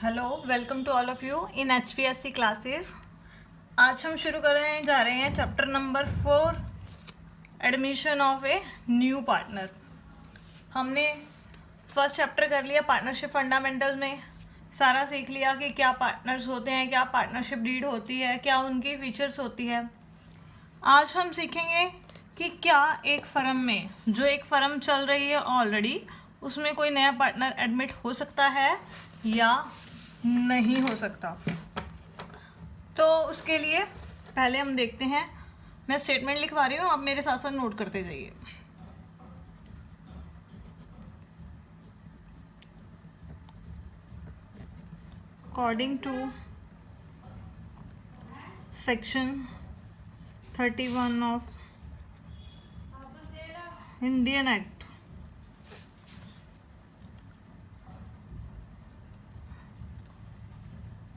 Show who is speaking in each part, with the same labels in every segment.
Speaker 1: Hello, welcome to all of you in HPSC classes. आज हम शुरू करने जा रहे हैं chapter number 4, admission of a new partner. हमने फर्स्ट चैप्टर कर लिया पार्टनरशिप फंडामेंटल्स में, सारा सीख लिया कि क्या पार्टनर्स होते हैं, क्या पार्टनरशिप डीड होती है, क्या उनकी फीचर्स होती है। आज हम सीखेंगे कि क्या एक फर्म में, जो एक फर्म चल रही है ऑलरेडी, उसमें कोई नया पार्टनर एडमिट हो सकता है या नहीं हो सकता। तो उसके लिए पहले हम देखते हैं, मैं स्टेटमेंट लिखवा रही हूँ, आप मेरे साथ साथ नोट करते जाइए। According to section 31 of Indian act,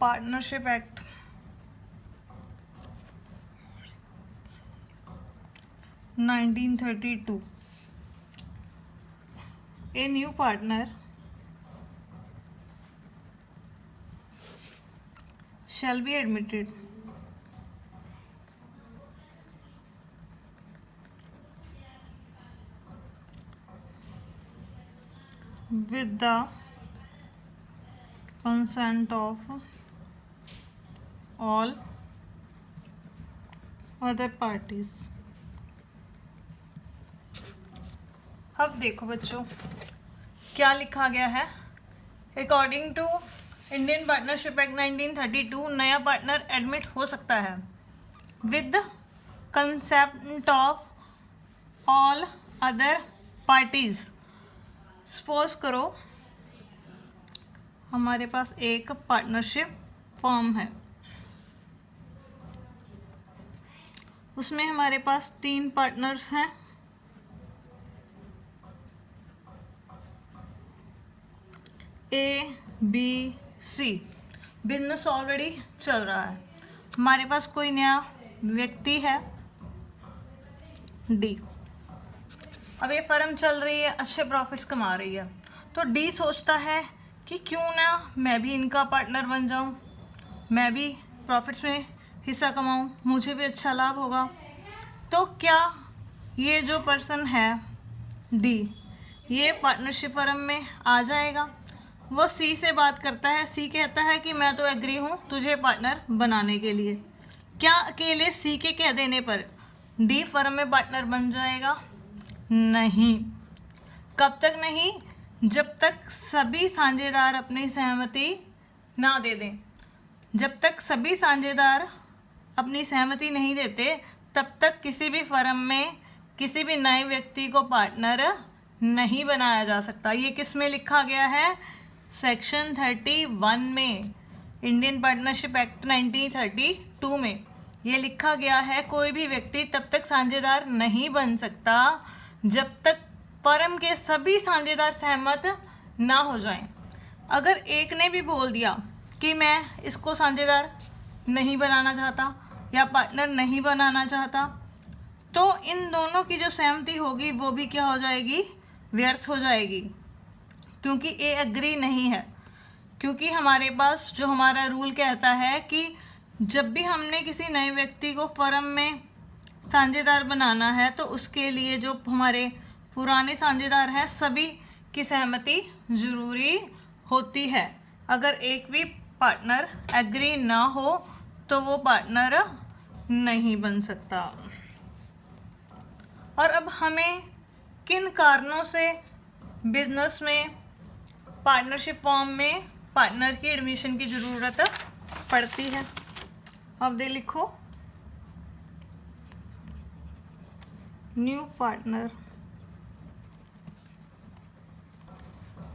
Speaker 1: Partnership Act 1932, a new partner shall be admitted with the consent of all other parties। अब देखो बच्चों, क्या लिखा गया है। According to Indian partnership act 1932, नया पार्टनर एडमिट हो सकता है with consent of all other parties. Suppose करो हमारे पास एक पार्टनरशिप फॉर्म है, उसमें हमारे पास 3 पार्टनर्स हैं। ABC बिजनेस ऑलरेडी चल रहा है, हमारे पास कोई नया व्यक्ति है D। अब ये फर्म चल रही है, अच्छे प्रॉफिट्स कमा रही है, तो D सोचता है कि क्यों ना मैं भी इनका पार्टनर बन जाऊं, मैं भी प्रॉफिट्स में हिस्सा कमाऊं, मुझे भी अच्छा लाभ होगा। तो क्या ये जो पर्सन है D, ये पार्टनरशिप फर्म में आ जाएगा? वो C से बात करता है, C कहता है कि मैं तो एग्री हूँ तुझे पार्टनर बनाने के लिए। क्या अकेले C के कह देने पर D फर्म में पार्टनर बन जाएगा? नहीं। कब तक नहीं? जब तक सभी साझेदार अपनी सहमति ना दे दें। जब तक सभी साझेदार अपनी सहमति नहीं देते, तब तक किसी भी फर्म में किसी भी नए व्यक्ति को पार्टनर नहीं बनाया जा सकता। ये किस में लिखा गया है? सेक्शन 31 में, इंडियन पार्टनरशिप एक्ट 1932 में ये लिखा गया है। कोई भी व्यक्ति तब तक साझेदार नहीं बन सकता जब तक फर्म के सभी साझेदार सहमत ना हो जाएं। अगर एक ने भी बोल दिया कि मैं इसको साझेदार नहीं बनाना चाहता या पार्टनर नहीं बनाना चाहता, तो इन दोनों की जो सहमति होगी वो भी क्या हो जाएगी? व्यर्थ हो जाएगी, क्योंकि ये एग्री नहीं है। क्योंकि हमारे पास जो हमारा रूल कहता है कि जब भी हमने किसी नए व्यक्ति को फर्म में साझेदार बनाना है, तो उसके लिए जो हमारे पुराने साझेदार हैं सभी की सहमति ज़रूरी होती है। अगर एक भी पार्टनर एग्री ना हो तो वो पार्टनर नहीं बन सकता। और अब हमें किन कारणों से बिजनेस में पार्टनरशिप फॉर्म में पार्टनर की एडमिशन की ज़रूरत पड़ती है? अब दे लिखो, new partner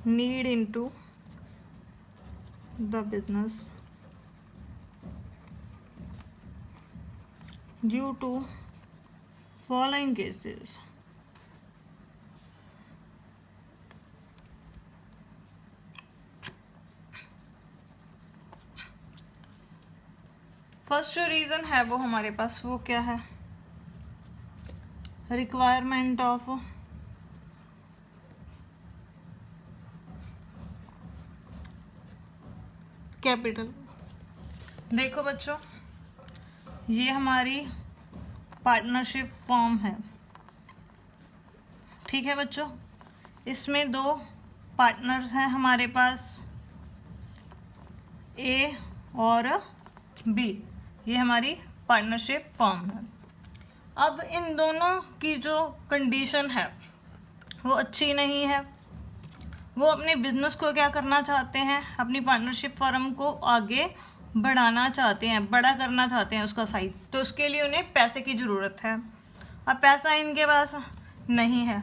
Speaker 1: need into the business due to following cases. First जो रीज़न है वो हमारे पास वो क्या है? Requirement of capital. देखो बच्चों, ये हमारी पार्टनरशिप फॉर्म है, ठीक है बच्चों। इसमें दो पार्टनर्स हैं हमारे पास, ए और बी। ये हमारी पार्टनरशिप फॉर्म है। अब इन दोनों की जो कंडीशन है वो अच्छी नहीं है। वो अपने बिजनेस को क्या करना चाहते हैं, अपनी पार्टनरशिप फर्म को आगे बढ़ाना चाहते हैं, बड़ा करना चाहते हैं उसका साइज। तो उसके लिए उन्हें पैसे की ज़रूरत है। अब पैसा इनके पास नहीं है,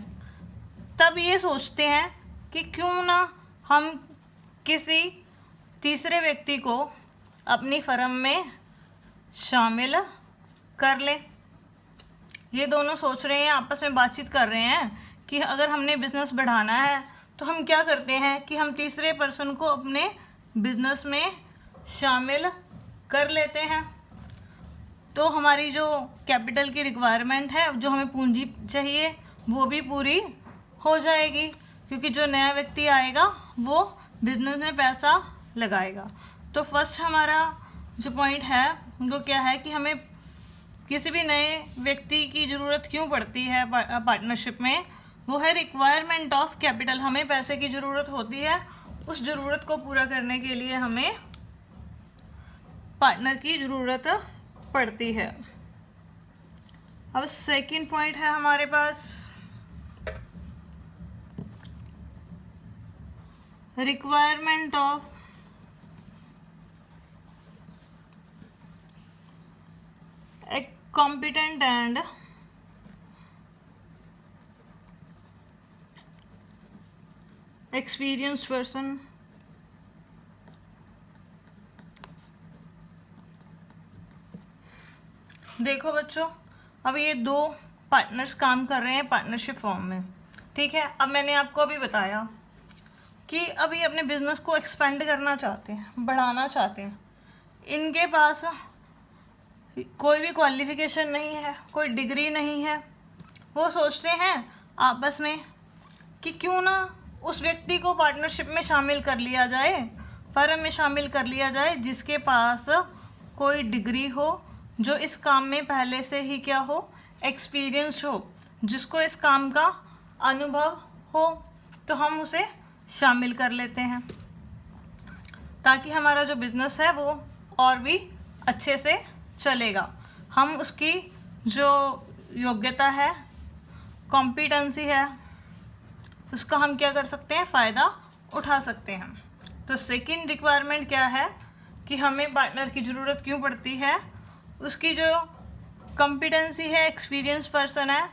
Speaker 1: तब ये सोचते हैं कि क्यों ना हम किसी तीसरे व्यक्ति को अपनी फर्म में शामिल कर लें। ये दोनों सोच रहे हैं, आपस में बातचीत कर रहे हैं कि अगर हमने बिज़नेस बढ़ाना है तो हम क्या करते हैं कि हम तीसरे पर्सन को अपने बिज़नेस में शामिल कर लेते हैं। तो हमारी जो कैपिटल की रिक्वायरमेंट है, जो हमें पूंजी चाहिए, वो भी पूरी हो जाएगी, क्योंकि जो नया व्यक्ति आएगा वो बिज़नेस में पैसा लगाएगा। तो फर्स्ट हमारा जो पॉइंट है वो क्या है कि हमें किसी भी नए व्यक्ति की ज़रूरत क्यों पड़ती है पार्टनरशिप में, वो है रिक्वायरमेंट ऑफ कैपिटल। हमें पैसे की ज़रूरत होती है, उस ज़रूरत को पूरा करने के लिए हमें पार्टनर की ज़रूरत पड़ती है। अब सेकंड पॉइंट है हमारे पास requirement of a competent and experienced person देखो बच्चों, अब ये दो पार्टनर्स काम कर रहे हैं पार्टनरशिप फॉर्म में, ठीक है। अब मैंने आपको अभी बताया कि अब ये अपने बिजनेस को एक्सपेंड करना चाहते हैं, बढ़ाना चाहते हैं। इनके पास कोई भी क्वालिफिकेशन नहीं है, कोई डिग्री नहीं है। वो सोचते हैं आपस में कि क्यों ना उस व्यक्ति को पार्टनरशिप में शामिल कर लिया जाए, फर्म में शामिल कर लिया जाए, जिसके पास कोई डिग्री हो, जो इस काम में पहले से ही क्या हो, एक्सपीरियंस हो, जिसको इस काम का अनुभव हो। तो हम उसे शामिल कर लेते हैं ताकि हमारा जो बिज़नेस है वो और भी अच्छे से चलेगा। हम उसकी जो योग्यता है, कॉम्पिटेंसी है, उसका हम क्या कर सकते हैं, फ़ायदा उठा सकते हैं। तो सेकंड रिक्वायरमेंट क्या है कि हमें पार्टनर की ज़रूरत क्यों पड़ती है, उसकी जो कॉम्पिटेंसी है, एक्सपीरियंस पर्सन है,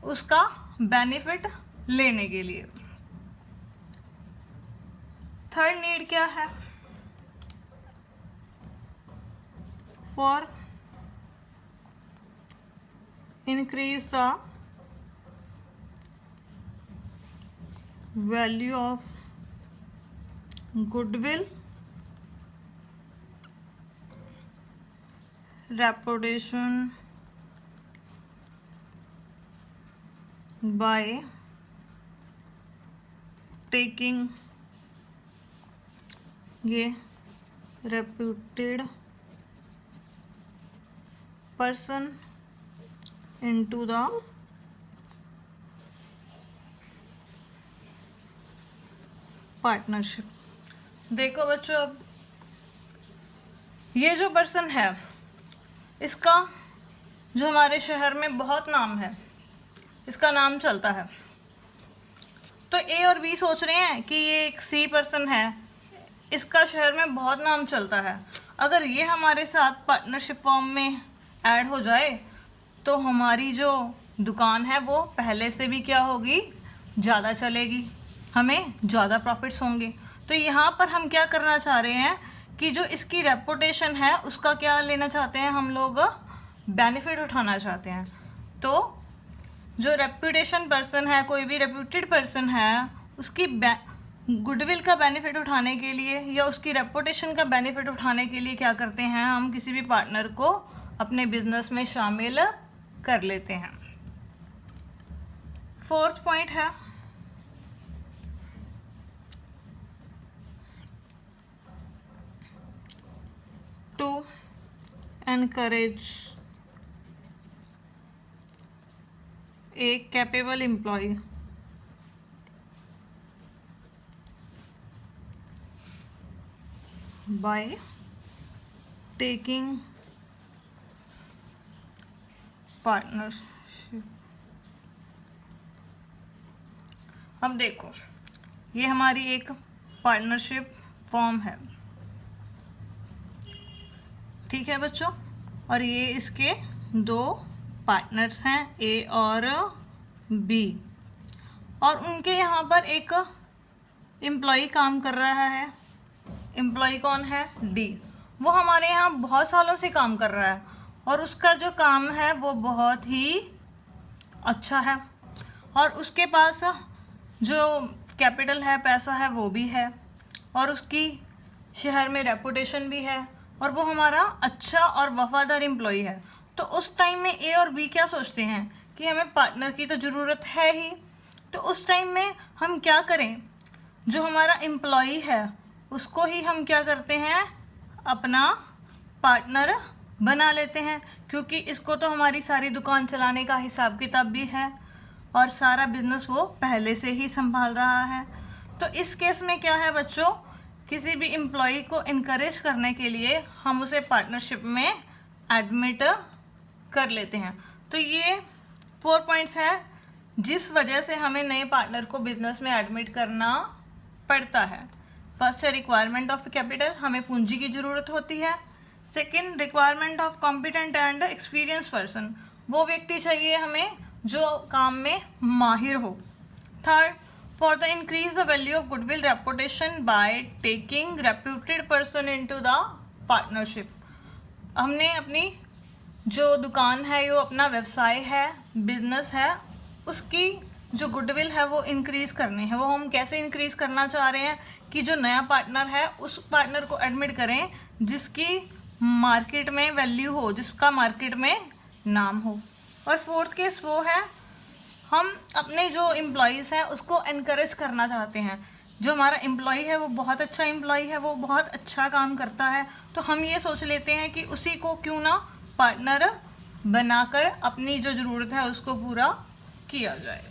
Speaker 1: उसका बेनिफिट लेने के लिए। थर्ड नीड क्या है, for increase the value of goodwill, reputation by taking a reputed person into the partnership. देखो बच्चों, अब ये जो पर्सन है, इसका जो हमारे शहर में बहुत नाम है, इसका नाम चलता है। तो ए और बी सोच रहे हैं कि ये एक सी पर्सन है, इसका शहर में बहुत नाम चलता है। अगर ये हमारे साथ पार्टनरशिप फॉर्म में ऐड हो जाए तो हमारी जो दुकान है वो पहले से भी क्या होगी, ज़्यादा चलेगी, हमें ज़्यादा प्रॉफिट्स होंगे। तो यहाँ पर हम क्या करना चाह रहे हैं कि जो इसकी रेपुटेशन है उसका क्या लेना चाहते हैं, हम लोग बेनिफिट उठाना चाहते हैं। तो जो रेपुटेशन पर्सन है, कोई भी रेप्यूटेड पर्सन है, उसकी गुडविल का बेनिफिट उठाने के लिए या उसकी रेपुटेशन का बेनिफिट उठाने के लिए क्या करते हैं, हम किसी भी पार्टनर को अपने बिजनेस में शामिल कर लेते हैं। फोर्थ पॉइंट है encourage a capable employee by taking partnership। अब देखो, ये हमारी एक पार्टनरशिप फॉर्म है, ठीक है बच्चों, और ये इसके दो पार्टनर्स हैं, ए और बी, और उनके यहाँ पर एक एम्प्लॉय काम कर रहा है। एम्प्लॉय कौन है? डी। वो हमारे यहाँ बहुत सालों से काम कर रहा है और उसका जो काम है वो बहुत ही अच्छा है, और उसके पास जो कैपिटल है, पैसा है, वो भी है, और उसकी शहर में रेपुटेशन भी है, और वो हमारा अच्छा और वफादार एम्प्लॉय है। तो उस टाइम में ए और बी क्या सोचते हैं कि हमें पार्टनर की तो ज़रूरत है ही, तो उस टाइम में हम क्या करें, जो हमारा एम्प्लॉय है उसको ही हम क्या करते हैं, अपना पार्टनर बना लेते हैं, क्योंकि इसको तो हमारी सारी दुकान चलाने का हिसाब किताब भी है और सारा बिजनेस वो पहले से ही संभाल रहा है। तो इस केस में क्या है बच्चों, किसी भी एम्प्लॉय को इनकरेज करने के लिए हम उसे पार्टनरशिप में एडमिट कर लेते हैं। तो ये 4 पॉइंट्स हैं जिस वजह से हमें नए पार्टनर को बिजनेस में एडमिट करना पड़ता है। फर्स्ट है रिक्वायरमेंट ऑफ कैपिटल, हमें पूंजी की ज़रूरत होती है। Second, requirement of competent and experience person, वो व्यक्ति चाहिए हमें जो काम में माहिर हो। Third, for the increase the value of goodwill reputation by taking reputed person into the partnership, हमने अपनी जो दुकान है, जो अपना व्यवसाय है, बिजनेस है, उसकी जो गुडविल है वो इंक्रीज़ करनी है। वो हम कैसे इंक्रीज़ करना चाह रहे हैं कि जो नया पार्टनर है उस पार्टनर को एडमिट करें जिसकी मार्केट में वैल्यू हो, जिसका मार्केट में नाम हो। और फोर्थ केस वो है, हम अपने जो एम्प्लॉयज़ हैं उसको इनकरेज करना चाहते हैं। जो हमारा एम्प्लॉय है वो बहुत अच्छा एम्प्लॉय है, वो बहुत अच्छा काम करता है, तो हम ये सोच लेते हैं कि उसी को क्यों ना पार्टनर बनाकर अपनी जो ज़रूरत है उसको पूरा किया जाए।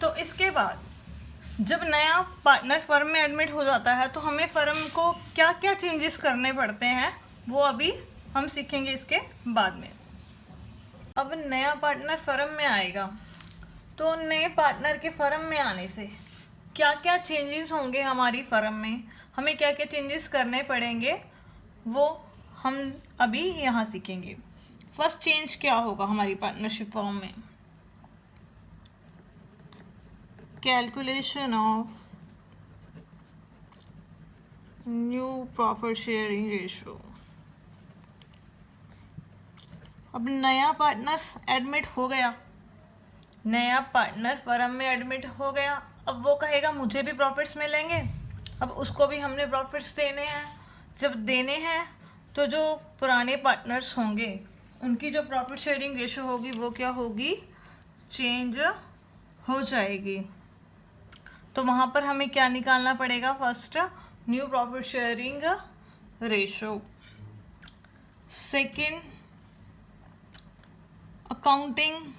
Speaker 1: तो इसके बाद जब नया पार्टनर फर्म में एडमिट हो जाता है तो हमें फर्म को क्या क्या चेंजेस करने पड़ते हैं वो अभी हम सीखेंगे इसके बाद में। अब नया पार्टनर फर्म में आएगा तो नए पार्टनर के फर्म में आने से क्या क्या चेंजेस होंगे हमारी फर्म में, हमें क्या क्या चेंजेस करने पड़ेंगे, वो हम अभी यहाँ सीखेंगे। फर्स्ट चेंज क्या होगा हमारी पार्टनरशिप फर्म में, calculation of new profit sharing ratio. अब नया पार्टनर एडमिट हो गया, नया पार्टनर फर्म में एडमिट हो गया, अब वो कहेगा मुझे भी प्रॉफिट्स मिलेंगे, अब उसको भी हमने प्रॉफिट्स देने हैं। जब देने हैं तो जो पुराने पार्टनर्स होंगे उनकी जो प्रॉफिट शेयरिंग रेशो होगी वो क्या होगी, चेंज हो जाएगी। तो वहाँ पर हमें क्या निकालना पड़ेगा, first new profit sharing ratio. Second, accounting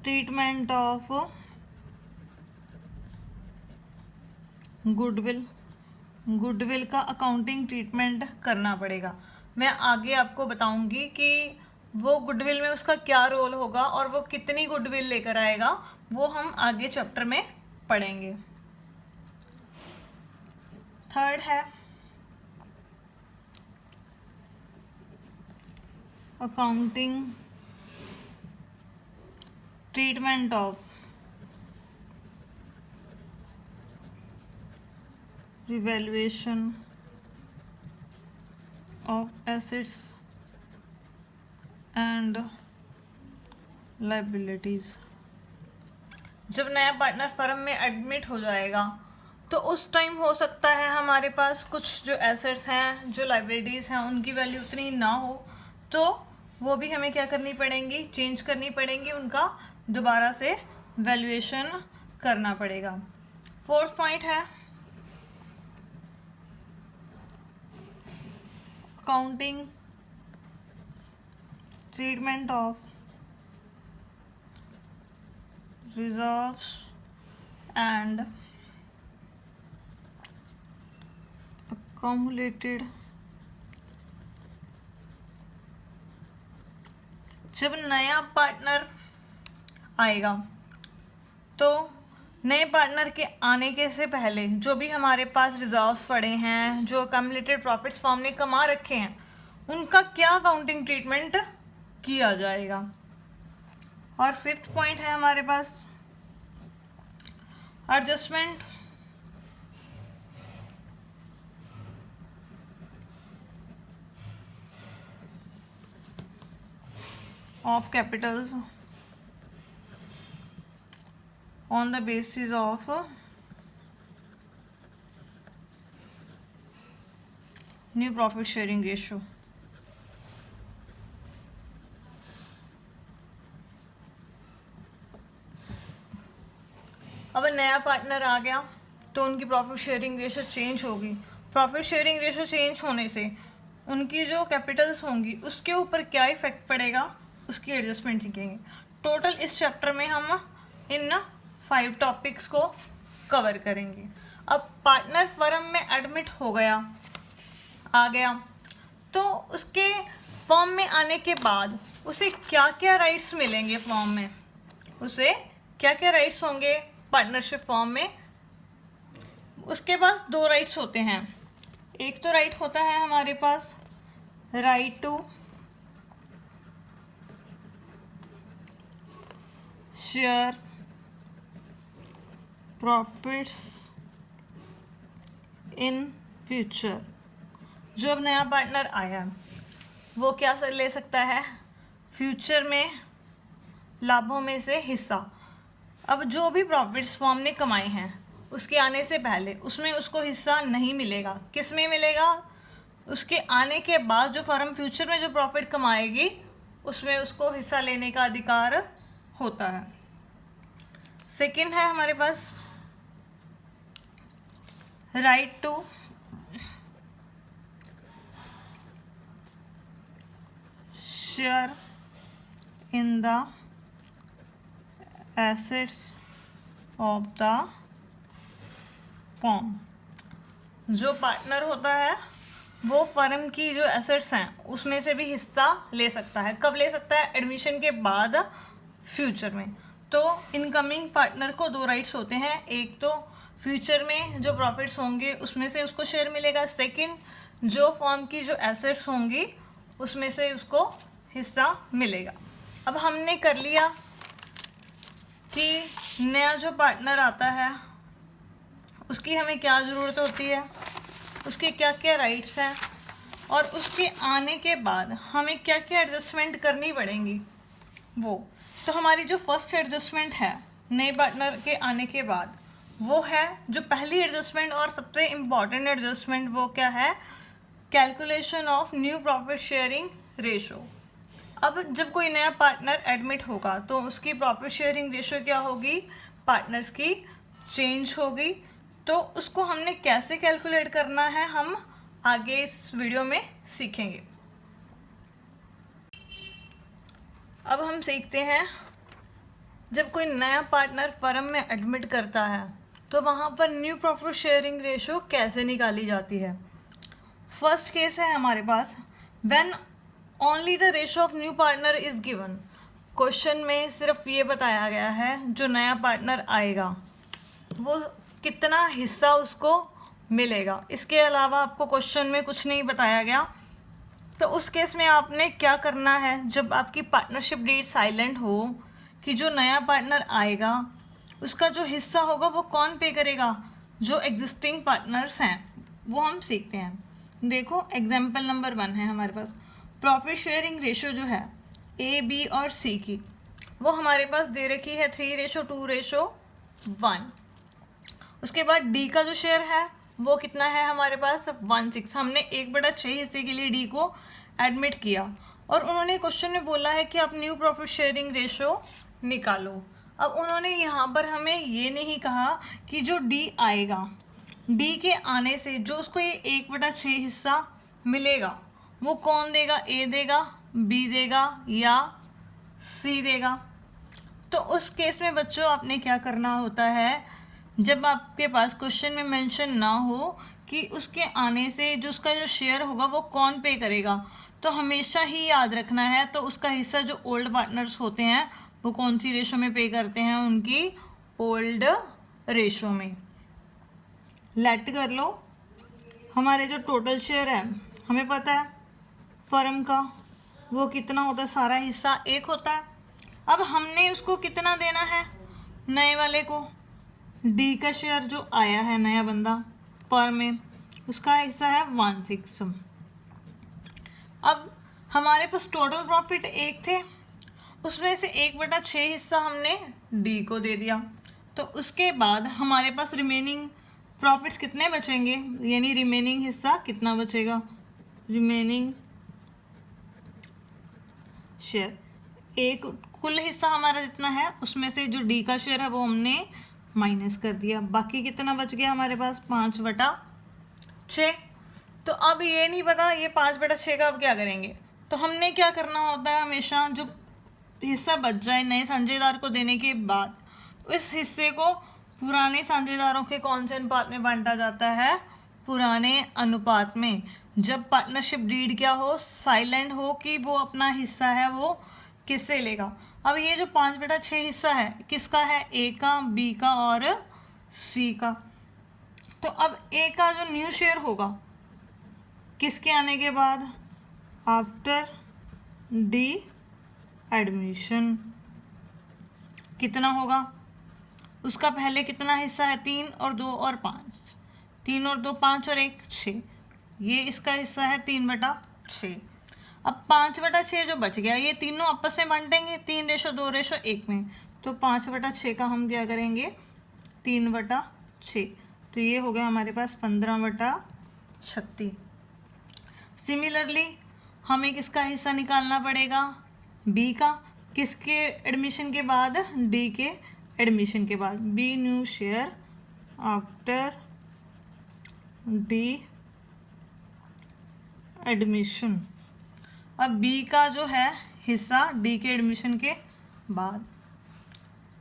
Speaker 1: treatment of goodwill, goodwill का अकाउंटिंग ट्रीटमेंट करना पड़ेगा। मैं आगे आपको बताऊंगी कि वो गुडविल में उसका क्या रोल होगा और वो कितनी गुडविल लेकर आएगा, वो हम आगे चैप्टर में पढ़ेंगे। थर्ड है accounting treatment of revaluation of assets and liabilities. जब नया पार्टनर फर्म में एडमिट हो जाएगा तो उस टाइम हो सकता है हमारे पास कुछ जो एसेट्स हैं, जो लायबिलिटीज़ हैं, उनकी वैल्यू उतनी ना हो, तो वो भी हमें क्या करनी पड़ेंगी, चेंज करनी पड़ेंगी, उनका दोबारा से वैल्यूएशन करना पड़ेगा। फोर्थ पॉइंट है counting treatment of reserves and accumulated। जब नया पार्टनर आएगा तो नए पार्टनर के आने के से पहले जो भी हमारे पास रिजर्व्स पड़े हैं, जो अक्यूमुलेटेड प्रॉफिट्स फर्म ने कमा रखे हैं, उनका क्या अकाउंटिंग ट्रीटमेंट किया जाएगा। और फिफ्थ पॉइंट है हमारे पास adjustment of capitals on the basis of new profit sharing ratio। अब नया पार्टनर आ गया तो उनकी प्रॉफिट शेयरिंग रेशो चेंज होगी। प्रॉफिट शेयरिंग रेशो चेंज होने से उनकी जो कैपिटल्स होंगी उसके ऊपर क्या इफेक्ट पड़ेगा, उसकी एडजस्टमेंट सीखेंगे। टोटल इस चैप्टर में हम इन 5 टॉपिक्स को कवर करेंगे। अब पार्टनर फर्म में एडमिट हो गया, आ गया, तो उसके फर्म में आने के बाद उसे क्या क्या राइट्स मिलेंगे फर्म में, उसे क्या क्या राइट्स होंगे पार्टनरशिप फर्म में। उसके पास 2 राइट्स होते हैं। एक तो राइट होता है हमारे पास right to share profits in future. जो अब नया पार्टनर आया वो क्या ले सकता है, फ्यूचर में लाभों में से हिस्सा। अब जो भी प्रॉफिट्स फर्म ने कमाए हैं उसके आने से पहले उसमें उसको हिस्सा नहीं मिलेगा। किस में मिलेगा, उसके आने के बाद जो फर्म फ्यूचर में जो प्रॉफिट कमाएगी उसमें उसको हिस्सा लेने का अधिकार होता है। सेकंड है हमारे पास right to share in the assets of the firm. जो पार्टनर होता है वो फर्म की जो एसेट्स हैं उसमें से भी हिस्सा ले सकता है। कब ले सकता है, एडमिशन के बाद फ्यूचर में। तो इनकमिंग पार्टनर को 2 राइट्स होते हैं। एक तो फ्यूचर में जो प्रॉफिट्स होंगे उसमें से उसको शेयर मिलेगा। सेकंड, जो फर्म की जो एसेट्स होंगी उसमें से उसको हिस्सा मिलेगा। अब हमने कर लिया कि नया जो पार्टनर आता है उसकी हमें क्या ज़रूरत होती है, उसके क्या क्या राइट्स हैं, और उसके आने के बाद हमें क्या क्या एडजस्टमेंट करनी पड़ेंगी वो। तो हमारी जो फर्स्ट एडजस्टमेंट है नए पार्टनर के आने के बाद वो है जो पहली एडजस्टमेंट और सबसे इम्पॉर्टेंट एडजस्टमेंट, वो क्या है, calculation of new profit sharing ratio. अब जब कोई नया पार्टनर एडमिट होगा तो उसकी प्रॉफिट शेयरिंग रेशो क्या होगी, पार्टनर्स की चेंज होगी। तो उसको हमने कैसे कैलकुलेट करना है हम आगे इस वीडियो में सीखेंगे। अब हम सीखते हैं जब कोई नया पार्टनर फर्म में एडमिट करता है तो वहाँ पर न्यू प्रॉफिट शेयरिंग रेशो कैसे निकाली जाती है। फर्स्ट केस है हमारे पास when only the ratio of new partner is given. Question में सिर्फ ये बताया गया है जो नया पार्टनर आएगा वो कितना हिस्सा उसको मिलेगा, इसके अलावा आपको क्वेश्चन में कुछ नहीं बताया गया। तो उस केस में आपने क्या करना है, जब आपकी पार्टनरशिप डीड साइलेंट हो कि जो नया पार्टनर आएगा उसका जो हिस्सा होगा वो कौन पे करेगा, जो एग्जिस्टिंग पार्टनर्स हैं, वो हम सीखते हैं। देखो एग्जाम्पल नंबर 1 है हमारे पास प्रॉफिट शेयरिंग रेशो जो है ए, बी और सी की, वो हमारे पास दे रखी है 3:2:1। उसके बाद डी का जो शेयर है वो कितना है हमारे पास 1/6। हमने 1/6 हिस्से के लिए डी को एडमिट किया और उन्होंने क्वेश्चन में बोला है कि आप न्यू प्रॉफिट शेयरिंग रेशो निकालो। अब उन्होंने यहाँ पर हमें ये नहीं कहा कि जो डी आएगा, डी के आने से जो उसको ये 1/6 हिस्सा मिलेगा वो कौन देगा, ए देगा, बी देगा या सी देगा। तो उस केस में बच्चों आपने क्या करना होता है, जब आपके पास क्वेश्चन में मेंशन ना हो कि उसके आने से जो उसका जो शेयर होगा वो कौन पे करेगा, तो हमेशा ही याद रखना है तो उसका हिस्सा जो ओल्ड पार्टनर्स होते हैं वो कौन सी रेशो में पे करते हैं, उनकी ओल्ड रेशो में। लेट कर लो, हमारे जो टोटल शेयर है हमें पता है फर्म का वो कितना होता है, सारा हिस्सा एक होता है। अब हमने उसको कितना देना है, नए वाले को डी का शेयर जो आया है नया बंदा पर में, उसका हिस्सा है 1/6। अब हमारे पास टोटल प्रॉफिट एक थे, उसमें से 1/6 हिस्सा हमने डी को दे दिया। तो उसके बाद हमारे पास रिमेनिंग प्रॉफिट्स कितने बचेंगे, यानी रिमेनिंग हिस्सा कितना बचेगा, रिमेनिंग शेयर, एक कुल हिस्सा हमारा जितना है उसमें से जो डी का शेयर है वो हमने माइनस कर दिया, बाकी कितना बच गया हमारे पास 5/6। तो अब ये नहीं पता ये 5/6 का अब क्या करेंगे, तो हमने क्या करना होता है, हमेशा जो हिस्सा बच जाए नए साझेदार को देने के बाद, तो इस हिस्से को पुराने साझेदारों के कौन से अनुपात में बांटा जाता है, पुराने अनुपात में। जब पार्टनरशिप डीड क्या हो, साइलेंट हो कि वो अपना हिस्सा है वो किससे लेगा। अब ये जो 5/6 हिस्सा है किसका है, ए का, बी का और सी का। तो अब ए का जो न्यू शेयर होगा किसके आने के बाद, आफ्टर डी एडमिशन, कितना होगा, उसका पहले कितना हिस्सा है, 3 और 2 और 5, 3 और 2 5 और 1 6, ये इसका हिस्सा है 3/6। अब 5/6 जो बच गया ये तीनों आपस में बांटेंगे 3:2:1 में, तो 5/6 का हम क्या करेंगे 3/6, तो ये हो गया हमारे पास 15/36। सिमिलरली हमें किसका हिस्सा निकालना पड़ेगा, बी का, किसके एडमिशन के बाद, डी के एडमिशन के बाद, B new share after D admission. अब बी का जो है हिस्सा डी के एडमिशन के बाद,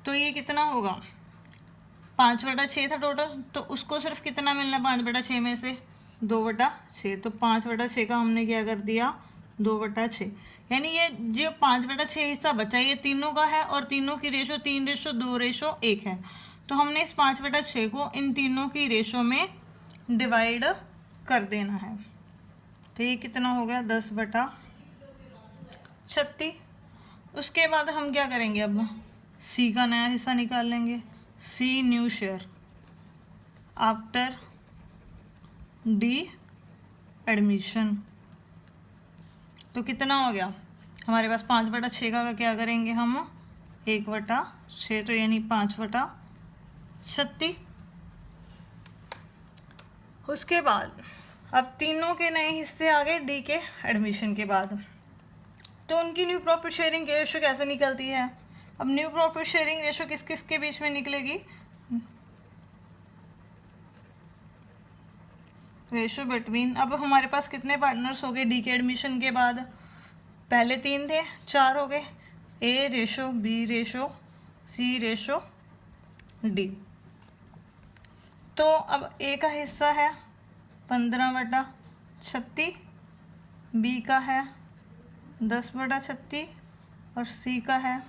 Speaker 1: तो ये कितना होगा 5/6 था टोटल, तो उसको सिर्फ कितना मिलना 5/6 में से 2/6, तो 5/6 का हमने क्या कर दिया 2/6, यानी ये जो 5/6 हिस्सा बचा ये तीनों का है और तीनों की रेशो 3:2:1 है। तो हमने इस 5/6 को इन तीनों की रेशो में डिवाइड कर देना है, तो ये कितना हो गया 10/36। उसके बाद हम क्या करेंगे, अब सी का नया हिस्सा निकाल लेंगे, C new share after D admission, तो कितना हो गया हमारे पास 5/6 का क्या करेंगे हम 1/6, तो यानी 5/36। उसके बाद अब तीनों के नए हिस्से आ गए डी के एडमिशन के बाद, तो उनकी न्यू प्रॉफिट शेयरिंग रेशो कैसे निकलती है। अब न्यू प्रॉफिट शेयरिंग रेशो किस किस के बीच में निकलेगी, रेशो बिटवीन, अब हमारे पास कितने पार्टनर्स हो गए डी के एडमिशन के बाद, पहले 3 थे 4 हो गए, ए रेशो बी रेशो सी रेशो डी। तो अब ए का हिस्सा है 15/36, बी का है 10/36 और सी का है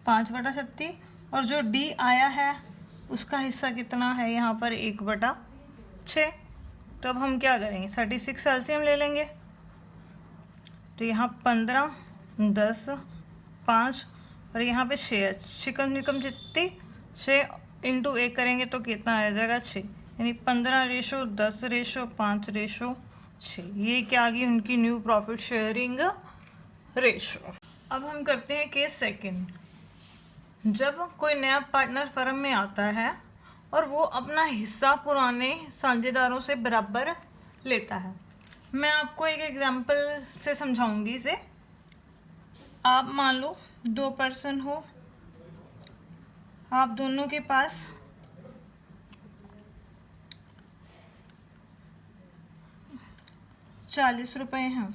Speaker 1: 5/36, और जो डी आया है उसका हिस्सा कितना है यहाँ पर 1/6। तो अब हम क्या करेंगे 36 एलसीएम ले लेंगे, तो यहाँ 15 10 5 और यहाँ पे 6, चिकन निकम जितनी 6 इंटू 1 करेंगे तो कितना आ जाएगा 6, यानी 15:10:5:6, ये क्या आ गई उनकी न्यू प्रॉफिट शेयरिंग रेशो। अब हम करते हैं केस सेकंड, जब कोई नया पार्टनर फर्म में आता है और वो अपना हिस्सा पुराने साझेदारों से बराबर लेता है। मैं आपको एक एग्जांपल से समझाऊंगी इसे। आप मान लो 2 पर्सन हो, आप दोनों के पास 40 रुपये हैं,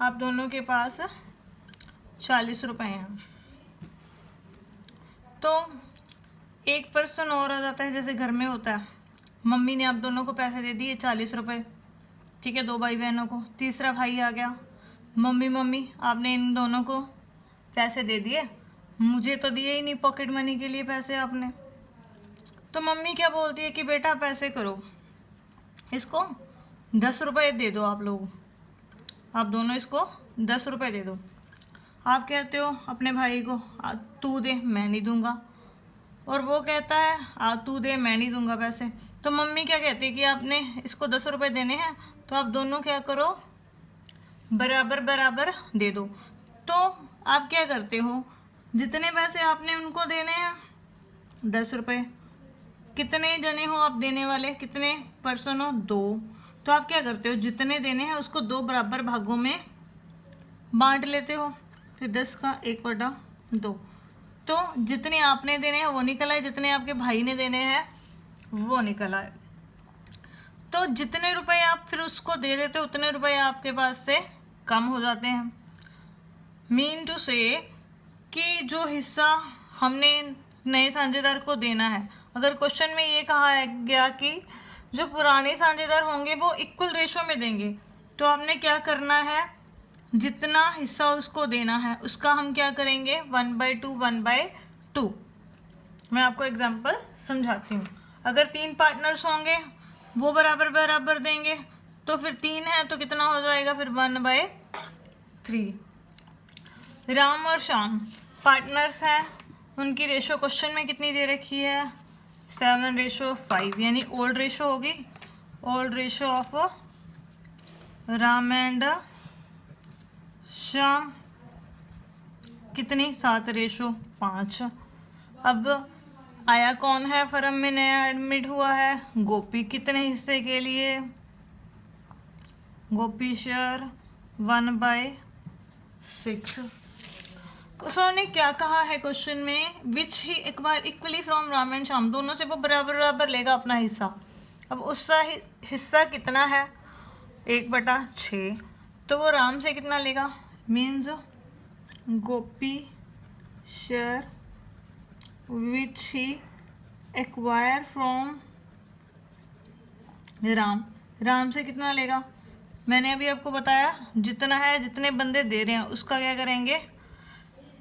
Speaker 1: आप दोनों के पास 40 रुपये हैं। तो एक पर्सन और आ जाता है, जैसे घर में होता है, मम्मी ने आप दोनों को पैसे दे दिए 40 रुपये, ठीक है, 2 भाई बहनों को। तीसरा भाई आ गया, मम्मी आपने इन दोनों को पैसे दे दिए, मुझे तो दिए ही नहीं पॉकेट मनी के लिए पैसे आपने। तो मम्मी क्या बोलती है कि बेटा पैसे करो, इसको 10 रुपये दे दो, आप लोग, आप दोनों इसको 10 रुपये दे दो। आप कहते हो अपने भाई को तू दे, मैं नहीं दूंगा, और वो कहता है तू दे, मैं नहीं दूंगा पैसे। तो मम्मी क्या कहती है कि आपने इसको 10 रुपये देने हैं, तो आप दोनों क्या करो, बराबर बराबर दे दो। तो आप क्या करते हो, जितने पैसे आपने उनको देने हैं 10 रुपये, कितने जने हो आप देने वाले, कितने पर्सन हो, 2। तो आप क्या करते हो, जितने देने हैं उसको 2 बराबर भागों में बांट लेते हो, फिर 10 का 1/2। तो जितने आपने देने हैं वो निकल आए, जितने आपके भाई ने देने हैं वो निकल आए। तो जितने रुपए आप फिर उसको दे देते हो उतने रुपए आपके पास से कम हो जाते हैं। मीन टू से कि जो हिस्सा हमने नए साझेदार को देना है, अगर क्वेश्चन में ये कहा गया कि जो पुराने साझेदार होंगे वो इक्वल रेशो में देंगे, तो आपने क्या करना है, जितना हिस्सा उसको देना है उसका हम क्या करेंगे, 1/2 1/2। मैं आपको एग्जांपल समझाती हूँ। अगर 3 पार्टनर्स होंगे वो बराबर बराबर देंगे, तो फिर 3 है तो कितना हो जाएगा, फिर 1/3। राम और श्याम पार्टनर्स हैं, उनकी रेशो क्वेश्चन में कितनी दे रखी है, 7:5, यानी ओल्ड रेशो होगी, old ratio of Ram and Shyam कितनी, 7:5। अब आया कौन है, फर्म में नया एडमिट हुआ है, गोपी। कितने हिस्से के लिए, गोपी शेयर 1/6। उसने क्या कहा है क्वेश्चन में, which he acquire equally from Ram and Shyam, दोनों से वो बराबर बराबर लेगा अपना हिस्सा। अब उसका हिस्सा कितना है, 1/6। तो वो राम से कितना लेगा, means Gopi share which he acquire from Ram से कितना लेगा। मैंने अभी आपको बताया जितना है, जितने बंदे दे रहे हैं उसका क्या करेंगे,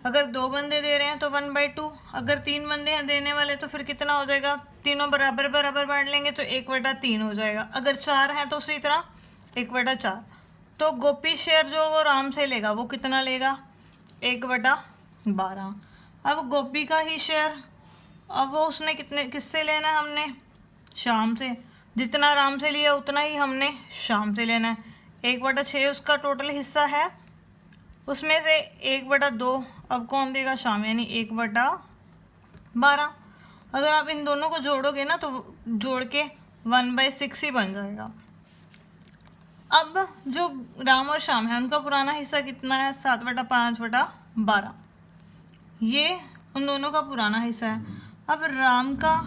Speaker 1: अगर 2 बंदे दे रहे हैं तो 1/2, अगर 3 बंदे हैं देने वाले तो फिर कितना हो जाएगा, तीनों बराबर बराबर बांट लेंगे तो 1/3 हो जाएगा। अगर 4 हैं तो उसी तरह 1/4। तो गोपी शेयर जो वो राम से लेगा वो कितना लेगा, 1/12। अब गोपी का ही शेयर, अब वो उसने किससे लेना है, हमने श्याम से। जितना राम से लिया उतना ही हमने श्याम से लेना है। 1/6 उसका टोटल हिस्सा है, उसमें से 1/2 अब कौन देगा, श्याम, यानी 1/12। अगर आप इन दोनों को जोड़ोगे ना तो जोड़ के 1/6 ही बन जाएगा। अब जो राम और श्याम है उनका पुराना हिस्सा कितना है, 7/5/12, ये उन दोनों का पुराना हिस्सा है। अब राम का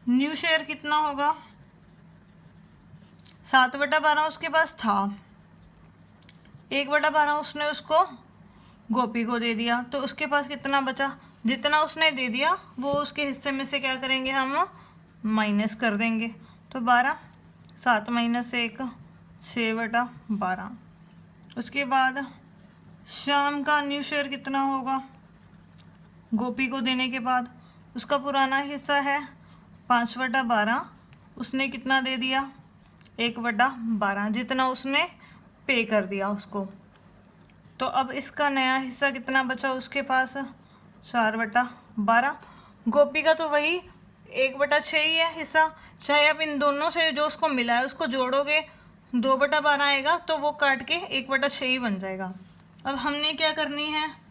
Speaker 1: न्यू शेयर कितना होगा, 7/12 उसके पास था, 1/12 उसने उसको गोपी को दे दिया, तो उसके पास कितना बचा, जितना उसने दे दिया वो उसके हिस्से में से क्या करेंगे, हम माइनस कर देंगे। तो 12, 7 - 1 6/12। उसके बाद श्याम का न्यू शेयर कितना होगा, गोपी को देने के बाद उसका पुराना हिस्सा है 5/12, उसने कितना दे दिया, 1/12, जितना उसने पे कर दिया उसको। तो अब इसका नया हिस्सा कितना बचा उसके पास, 4/12। गोपी का तो वही 1/6 ही है हिस्सा, चाहे आप इन दोनों से जो उसको मिला है उसको जोड़ोगे 2/12 आएगा, तो वो काट के 1/6 ही बन जाएगा। अब हमने क्या करनी है,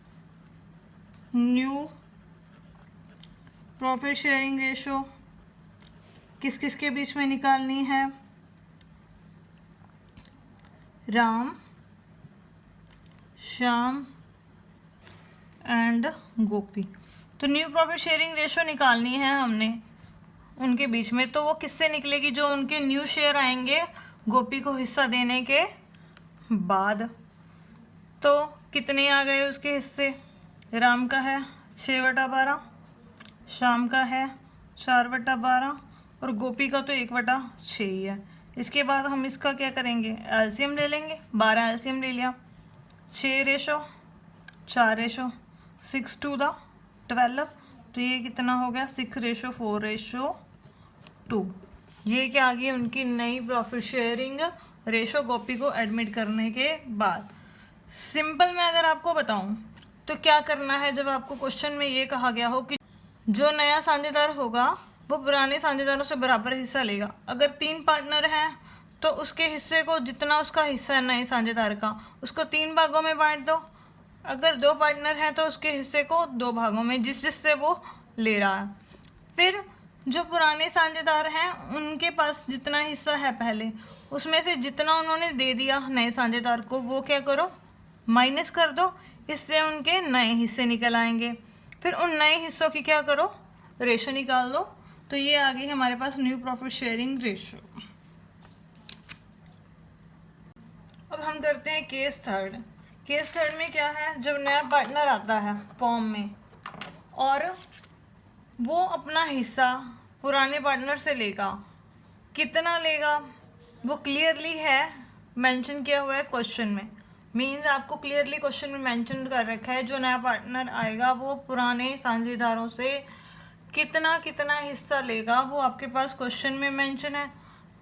Speaker 1: न्यू प्रॉफिट शेयरिंग रेशो किस किस के बीच में निकालनी है, राम, श्याम एंड गोपी। तो न्यू प्रॉफिट शेयरिंग रेशो निकालनी है हमने, उनके बीच में, तो वो किससे निकलेगी? जो उनके न्यू शेयर आएंगे गोपी को हिस्सा देने के बाद। तो कितने आ गए उसके हिस्से? राम का है 6/12, श्याम का है 4/12 और गोपी का तो 1/6 ही है। इसके बाद हम इसका क्या करेंगे? एलसीएम ले लेंगे। 12 एलसीएम ले लिया, 6:4:6 to the 12, तो ये कितना हो गया? 6:4:2। ये क्या आ गई? उनकी नई प्रॉफिट शेयरिंग रेशो गोपी को एडमिट करने के बाद। सिंपल में अगर आपको बताऊं तो क्या करना है, जब आपको क्वेश्चन में ये कहा गया हो कि जो नया साझेदार होगा वो पुराने साझेदारों से बराबर हिस्सा लेगा। अगर 3 पार्टनर हैं तो उसके हिस्से को, जितना उसका हिस्सा है नए साझेदार का, उसको 3 भागों में बांट दो। अगर 2 पार्टनर हैं तो उसके हिस्से को 2 भागों में, जिससे वो ले रहा है। फिर जो पुराने साझेदार हैं उनके पास जितना हिस्सा है पहले, उसमें से जितना उन्होंने दे दिया नए साझेदार को, वो क्या करो? माइनस कर दो। इससे उनके नए हिस्से निकल आएंगे। फिर उन नए हिस्सों की क्या करो? रेशो निकाल दो। तो ये आ गई हमारे पास न्यू प्रॉफिट शेयरिंग रेशो। अब हम करते हैं केस थर्ड। केस थर्ड में क्या है? जब नया पार्टनर आता है फॉर्म में और वो अपना हिस्सा पुराने पार्टनर से लेगा, कितना लेगा वो क्लियरली है मेंशन किया हुआ है क्वेश्चन में। मीन्स आपको क्लियरली क्वेश्चन में मेंशन कर रखा है जो नया पार्टनर आएगा वो पुराने साझेदारों से कितना कितना हिस्सा लेगा, वो आपके पास क्वेश्चन में मेंशन है।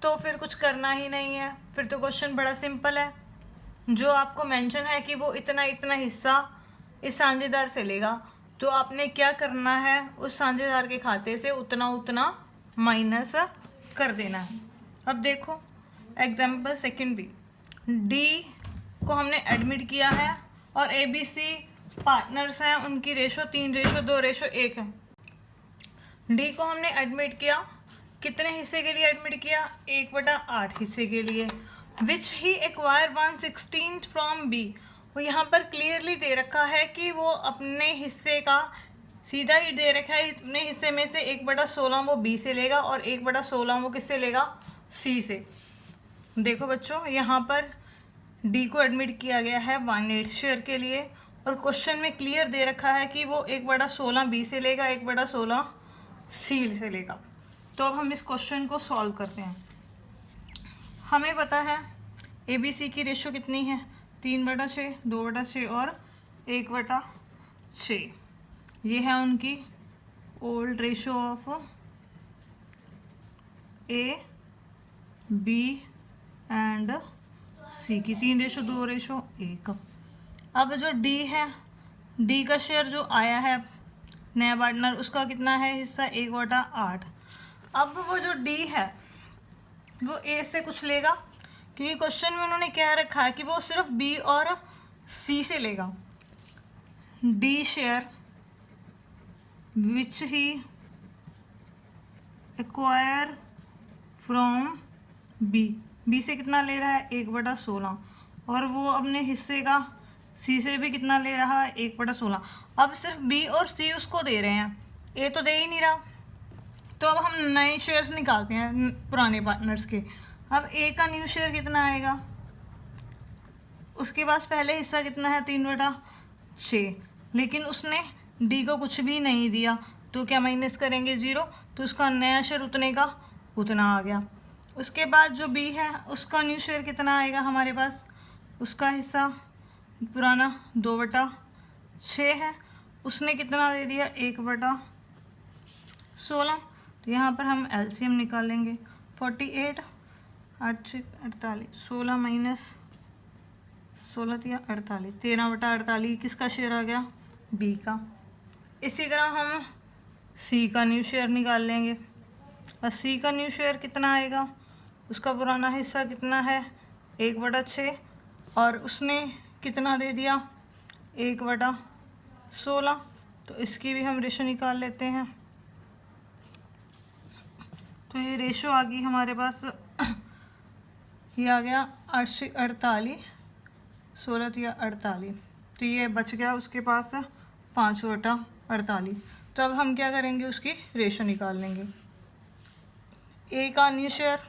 Speaker 1: तो फिर कुछ करना ही नहीं है, फिर तो क्वेश्चन बड़ा सिंपल है। जो आपको मेंशन है कि वो इतना इतना हिस्सा इस साझेदार से लेगा, तो आपने क्या करना है? उस साझेदार के खाते से उतना उतना माइनस कर देना है। अब देखो एग्जाम्पल सेकंड बी, डी को हमने एडमिट किया है और ए बी सी पार्टनर्स हैं, उनकी रेशो 3:2:1 है। डी को हमने एडमिट किया, कितने हिस्से के लिए एडमिट किया? 1/8 हिस्से के लिए। Which he acquire 1/16 from B. वो यहाँ पर क्लियरली दे रखा है कि वो अपने हिस्से का सीधा ही दे रखा है, अपने हिस्से में से 1/16 वो बी से लेगा और 1/16 वो किससे लेगा? सी से। देखो बच्चों, यहाँ पर डी को एडमिट किया गया है 1/8 शेयर के लिए और क्वेश्चन में क्लियर दे रखा है कि वो 1/16 बी से लेगा, 1/16 सी से लेगा। तो अब हम इस क्वेश्चन को सॉल्व करते हैं। हमें पता है ए बी सी की रेशो कितनी है? 3/6, 2/6 और 1/6। ये है उनकी old ratio of A B and C की, 3:2:1। अब जो डी है, डी का शेयर जो आया है नया पार्टनर, उसका कितना है हिस्सा? 1/8। अब वो जो डी है वो ए से कुछ लेगा, क्योंकि क्वेश्चन में उन्होंने क्या रखा है कि वो सिर्फ बी और सी से लेगा। D share which he acquire from B, B से कितना ले रहा है? 1/16 और वो अपने हिस्से का सी से भी कितना ले रहा है? 1/16। अब सिर्फ बी और सी उसको दे रहे हैं, ए तो दे ही नहीं रहा। तो अब हम नए शेयर्स निकालते हैं पुराने पार्टनर्स के। अब ए का न्यू शेयर कितना आएगा? उसके पास पहले हिस्सा कितना है? 3/6, लेकिन उसने डी को कुछ भी नहीं दिया, तो क्या माइनस करेंगे? 0। तो उसका नया शेयर उतने का उतना आ गया। उसके बाद जो बी है उसका न्यू शेयर कितना आएगा हमारे पास? उसका हिस्सा पुराना 2/6 है, उसने कितना दे दिया? 1/16। तो यहाँ पर हम एलसीएम निकालेंगे। 48, 8 48, 16 माइनस 16 या 48, 13/48 किसका शेयर आ गया? बी का। इसी तरह हम सी का न्यू शेयर निकाल लेंगे और सी का न्यू शेयर कितना आएगा? उसका पुराना हिस्सा कितना है? 1/6 और उसने कितना दे दिया? 1/16। तो इसकी भी हम रेशो निकाल लेते हैं। तो ये रेशो आ गई हमारे पास, ये आ गया 8/48, 16 या 48। तो ये बच गया उसके पास 5/48। तो अब हम क्या करेंगे? उसकी रेशो निकाल लेंगे। ए का न्यू शेयर,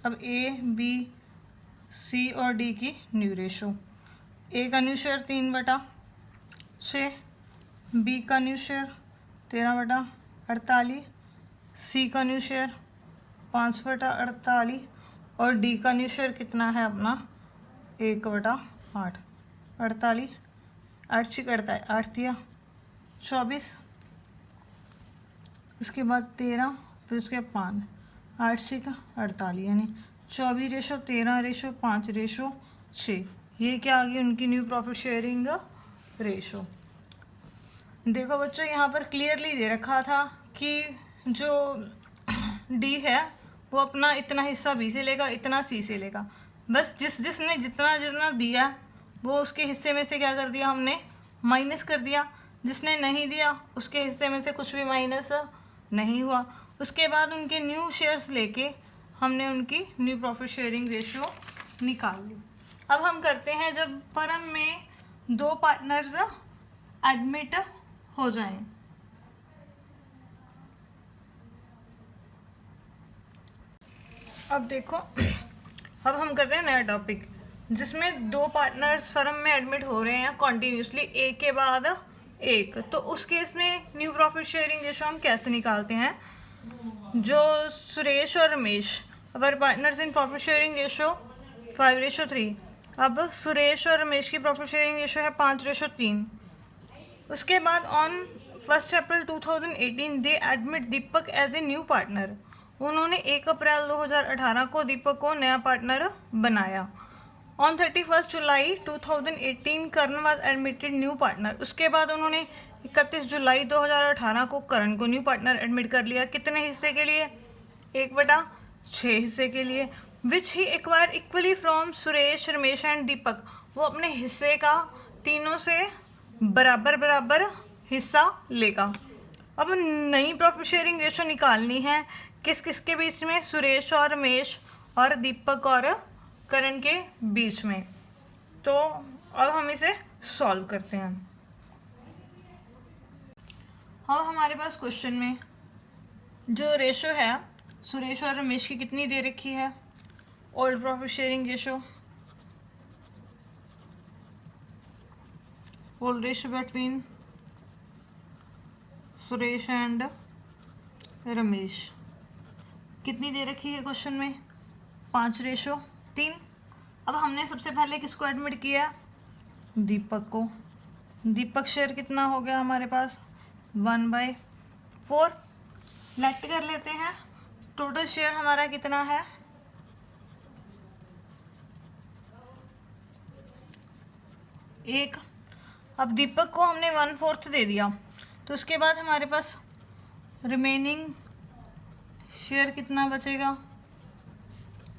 Speaker 1: अब ए बी सी और डी की न्यू रेशो। ए का न्यू शेयर 3/6, बी का न्यू शेयर 13/48, सी का न्यू शेयर 5/48 और डी का न्यू शेयर कितना है अपना 1/8। 48 8 6 करता है 8 दिया 24, उसके बाद 13, फिर उसके 5, 8 6 48, यानी 24:13:5:6। ये क्या आ गई उनकी न्यू प्रॉफिट शेयरिंग रेशो। देखो बच्चों, यहाँ पर क्लियरली दे रखा था कि जो डी है वो अपना इतना हिस्सा बी से लेगा, इतना सी से लेगा। बस जिसने जितना जितना दिया वो उसके हिस्से में से क्या कर दिया हमने, माइनस कर दिया। जिसने नहीं दिया उसके हिस्से में से कुछ भी माइनस नहीं हुआ। उसके बाद उनके न्यू शेयर्स लेके हमने उनकी न्यू प्रॉफिट शेयरिंग रेशियो निकाल ली। अब हम करते हैं जब फर्म में 2 पार्टनर्स एडमिट हो जाएं। अब देखो, अब हम कर रहे हैं नया टॉपिक जिसमें 2 पार्टनर्स फर्म में एडमिट हो रहे हैं कॉन्टिन्यूसली एक के बाद एक। तो उस केस में न्यू प्रॉफिट शेयरिंग रेशियो हम कैसे निकालते हैं। जो सुरेश और Ramesh, our partners in profit sharing ratio 5:3। अब सुरेश और रमेश की प्रॉफिट शेयरिंग रेशियो है 5:3। उसके बाद on 1 April 2018 they admit Deepak as a new partner. उन्होंने 1 अप्रैल 2018 को दीपक को नया पार्टनर बनाया। On 31 July 2018 Karan was admitted new partner. उसके बाद उन्होंने 31 जुलाई 2018 को करण को न्यू पार्टनर एडमिट कर लिया। कितने हिस्से के लिए, 1/6 हिस्से के लिए। Which he acquire equally from Suresh, Ramesh and Deepak. वो अपने हिस्से का तीनों से बराबर बराबर हिस्सा लेगा। अब नई प्रॉफिट शेयरिंग रेशो निकालनी है किस किस के बीच में, सुरेश और रमेश और दीपक और करण के बीच में। तो अब हम इसे सॉल्व करते हैं। अब हमारे पास क्वेश्चन में जो रेशो है सुरेश और रमेश की कितनी दे रखी है, old profit sharing ratio, old ratio between Suresh and Ramesh कितनी दे रखी है क्वेश्चन में, 5:3। अब हमने सबसे पहले किसको एडमिट किया, दीपक को। दीपक शेयर कितना हो गया हमारे पास, 1/4। लेट कर लेते हैं, टोटल शेयर हमारा कितना है, 1। अब दीपक को हमने 1/4 दे दिया, तो उसके बाद हमारे पास रिमेनिंग शेयर कितना बचेगा,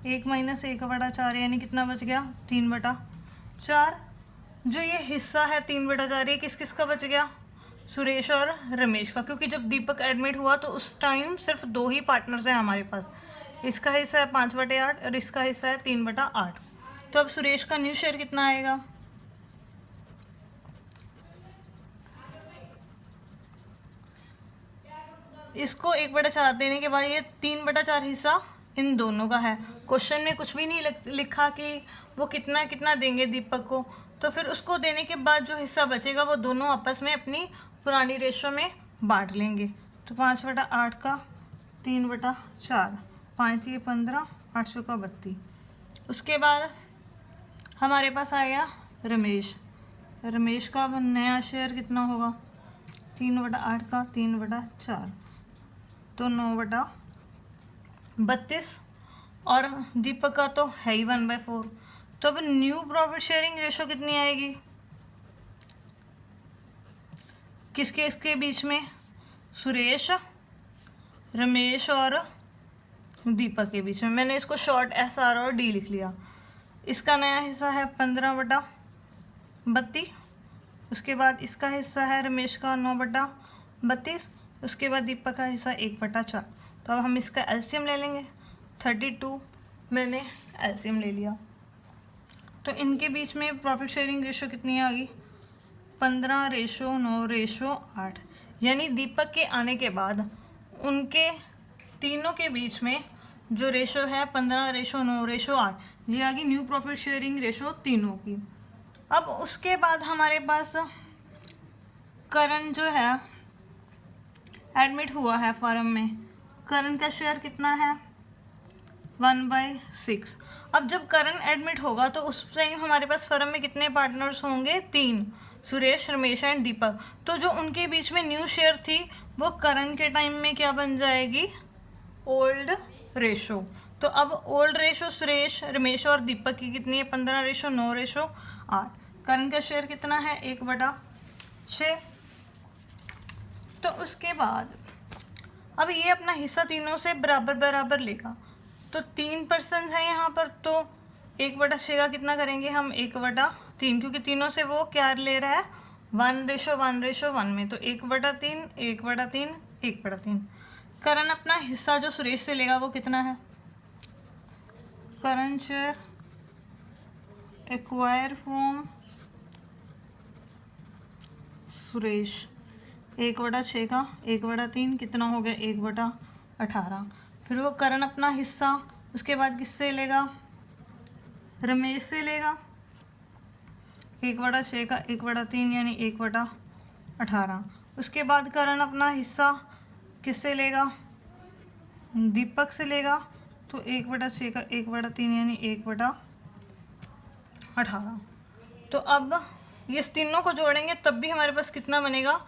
Speaker 1: 1 - 1/4, यानी कितना बच गया, 3/4। जो ये हिस्सा है 3/4, ये किस किस का बच गया, सुरेश और रमेश का। क्योंकि जब दीपक एडमिट हुआ तो उस टाइम सिर्फ 2 ही पार्टनर्स हैं हमारे पास। इसका हिस्सा है 5/8 और इसका हिस्सा है 3/8। तो अब सुरेश का न्यू शेयर कितना आएगा, इसको 1/4 देने के बाद ये 3/4 हिस्सा इन दोनों का है। क्वेश्चन में कुछ भी नहीं लिखा कि वो कितना कितना देंगे दीपक को। तो फिर उसको देने के बाद जो हिस्सा बचेगा वो दोनों आपस में अपनी पुरानी रेशो में बांट लेंगे। तो 5/8 का 3/4, 5 × 15, 800 का 32। उसके बाद हमारे पास आया रमेश। रमेश का अब नया शेयर कितना होगा, 3/8 का 3/4, तो 9/32। और दीपक का तो है ही 1/4। तो अब न्यू प्रॉफिट शेयरिंग रेशो कितनी आएगी, किसके इसके बीच में, सुरेश, रमेश और दीपक के बीच में। मैंने इसको शॉर्ट SR और D लिख लिया। इसका नया हिस्सा है 15/32। उसके बाद इसका हिस्सा है रमेश का 9/32। उसके बाद दीपक का हिस्सा 1/4। तो अब हम इसका एलसीएम ले लेंगे, 32 मैंने एलसीएम ले लिया। तो इनके बीच में प्रॉफिट शेयरिंग रेशो कितनी आ गई, 15:9:8। यानी दीपक के आने के बाद उनके तीनों के बीच में जो रेशो है 15:9:8, ये आ गई न्यू प्रॉफिट शेयरिंग रेशो तीनों की। अब उसके बाद हमारे पास करण जो है एडमिट हुआ है फर्म में, करण का शेयर कितना है 1/6। अब जब करण एडमिट होगा तो उस टाइम हमारे पास फर्म में कितने पार्टनर्स होंगे, 3, सुरेश, रमेश एंड दीपक। तो जो उनके बीच में न्यू शेयर थी वो करण के टाइम में क्या बन जाएगी, ओल्ड रेशो। तो अब ओल्ड रेशो सुरेश, रमेश और दीपक की कितनी है 15:9:8। करण का शेयर कितना है 1/6। तो उसके बाद अब ये अपना हिस्सा तीनों से बराबर बराबर लेगा। तो 3 पर्सन है यहाँ पर, तो 1/6 का कितना करेंगे हम 1/3, क्योंकि तीनों से वो क्या ले रहा है 1:1:1 में। तो 1/3, 1/3, 1/3। करण अपना हिस्सा जो सुरेश से लेगा वो कितना है, करण शेयर एक्वायर फ्रॉम सुरेश 1/6 का 1/3 कितना हो गया 1/18। फिर वो करण अपना हिस्सा उसके बाद किससे लेगा, रमेश से लेगा 1/6 का 1/3 यानी 1/18। उसके बाद करण अपना हिस्सा किससे लेगा, दीपक से लेगा, तो 1/6 का 1/3 यानी 1/18। तो अब ये तीनों को जोड़ेंगे तब भी हमारे पास कितना बनेगा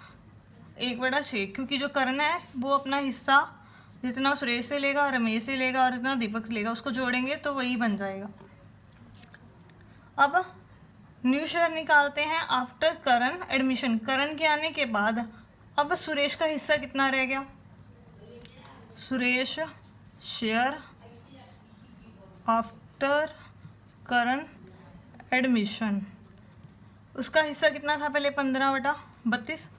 Speaker 1: 1/6, क्योंकि जो करण है वो अपना हिस्सा जितना सुरेश से लेगा, रमेश से लेगा और जितना दीपक से लेगा उसको जोड़ेंगे तो वही बन जाएगा। अब न्यू शेयर निकालते हैं आफ्टर करण एडमिशन, करण के आने के बाद। अब सुरेश का हिस्सा कितना रह गया, सुरेश शेयर आफ्टर करण एडमिशन, उसका हिस्सा कितना था पहले 15/32।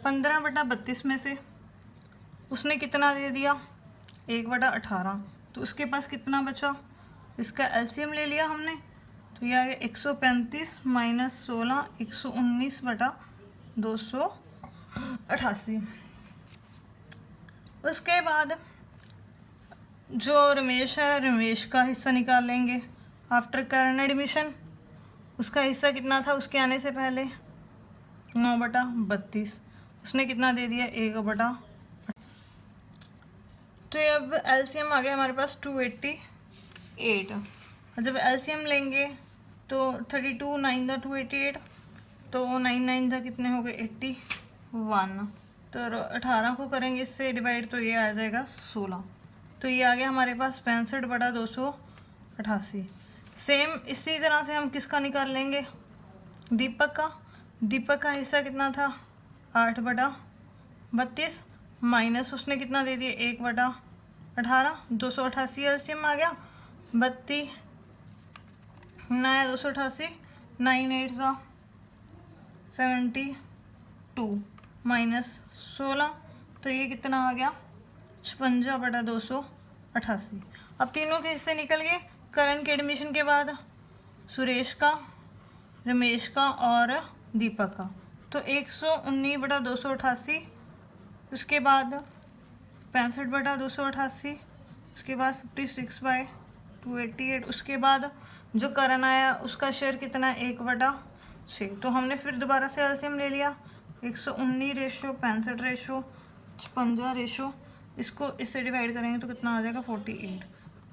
Speaker 1: 15/32 में से उसने कितना दे दिया 1/18, तो उसके पास कितना बचा, इसका एलसीएम ले लिया हमने, तो यह आ गया 135 - 16 119/288। उसके बाद जो रमेश है, रमेश का हिस्सा निकाल लेंगे आफ्टर करण एडमिशन। उसका हिस्सा कितना था उसके आने से पहले 9/32, उसने कितना दे दिया 1/। तो अब एलसीएम आ गया हमारे पास 288। और जब एलसीएम लेंगे तो 32 9 था 288, तो 9 9 था कितने हो गए 81। तो 18 को करेंगे इससे डिवाइड तो ये आ जाएगा 16। तो ये आ गया हमारे पास 65/288। सेम इसी तरह से हम किसका निकाल लेंगे, दीपक का। दीपक का हिस्सा कितना था 8/32 माइनस उसने कितना दे दिया 1/18, 288 एलसीएम आ गया 32 नया 288, 9 8 72 माइनस 16, तो ये कितना आ गया 56/288। अब तीनों के हिस्से निकल गए करण के एडमिशन के बाद, सुरेश का, रमेश का और दीपक का। तो 119/288, उसके बाद 65/288, उसके बाद 56/288, उसके बाद जो करण आया उसका शेयर कितना है 1/6। तो हमने फिर दोबारा से एलसीएम ले लिया 119 रेशो 65 रेशो 56 रेशो, इसको इससे डिवाइड करेंगे तो कितना आ जाएगा 48।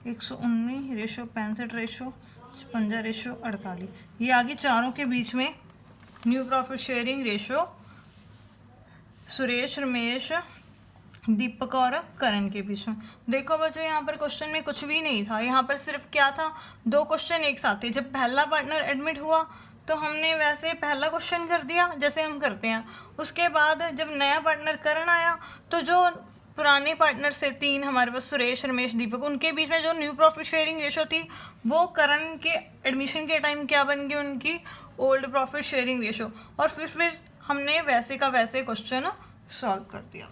Speaker 1: 119 रेशो 65 रेशो 56 रेशो 48, ये आगे चारों के बीच में new profit sharing ratio Suresh, Ramesh, Deepak और करण के बीच में। देखो बच्चों यहाँ पर क्वेश्चन में कुछ भी नहीं था, यहाँ पर सिर्फ क्या था 2 क्वेश्चन एक साथ थे। जब पहला पार्टनर एडमिट हुआ तो हमने वैसे पहला क्वेश्चन कर दिया जैसे हम करते हैं। उसके बाद जब नया पार्टनर करण आया तो जो पुराने पार्टनर से 3 हमारे पास सुरेश, रमेश, दीपक, उनके बीच में जो न्यू प्रॉफिट शेयरिंग रेशो थी वो करण के एडमिशन के टाइम क्या बन गई उनकी ओल्ड प्रॉफिट शेयरिंग रेशो। और फिर हमने वैसे का वैसे क्वेश्चन सॉल्व कर दिया।